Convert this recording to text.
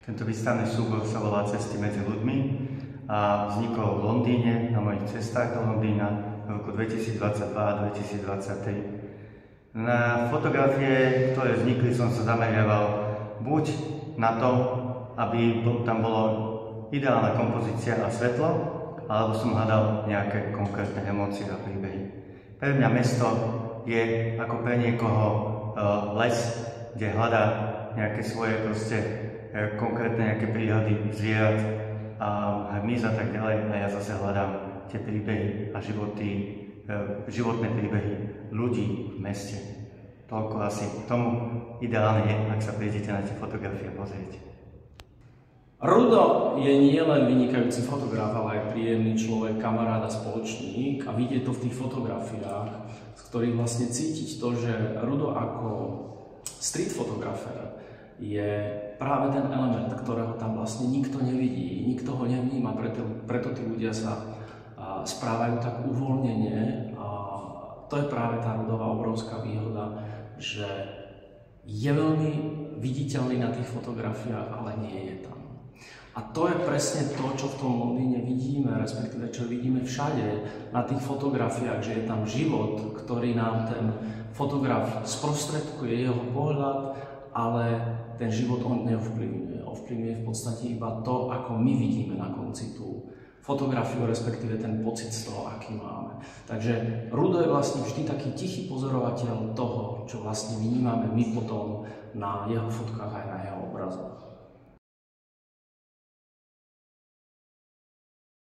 Tento výstavný súbor sa volá Cesty medzi ľuďmi a vznikol v Londýne na mojich cestách do Londýna v roku 2022 a 2023. Na fotografie, ktoré vznikli, som sa zameriaval buď na to, aby tam bolo ideálna kompozícia a svetlo, alebo som hľadal nejaké konkrétne emócie a príbehy. Pre mňa mesto je ako pre niekoho les, kde hľadá nejaké svoje konkrétne nejaké príhody zvierat a hmyz a tak ďalej, a ja zase hľadám tie príbehy a životné príbehy ľudí v meste. Toľko asi k tomu. Ideálne je, ak sa prídete na tie fotografie pozrieť. Rudo je nielen vynikajúci fotograf, ale aj príjemný človek, kamarád a spoločník, a vidieť to v tých fotografiách, z ktorých vlastne cítiť to, že Rudo ako street fotografer je práve ten element, ktorého tam vlastne nikto nevidí, nikto ho nevníma, preto tí ľudia sa správajú tak uvoľnene, a to je práve tá Rudová obrovská výhoda, že je veľmi viditeľný na tých fotografiách, ale nie je tam. A to je presne to, čo v tom Londýne vidíme, respektíve čo vidíme všade na tých fotografiách, že je tam život, ktorý nám ten fotograf sprostredkuje, jeho pohľad, ale ten život on neovplyvňuje. Ovplyvňuje v podstate iba to, ako my vidíme na konci tú fotografiu, respektíve ten pocit z toho, aký máme. Takže Rudo je vlastne vždy taký tichý pozorovateľ toho, čo vlastne vnímame my potom na jeho fotkách aj na jeho obrazoch.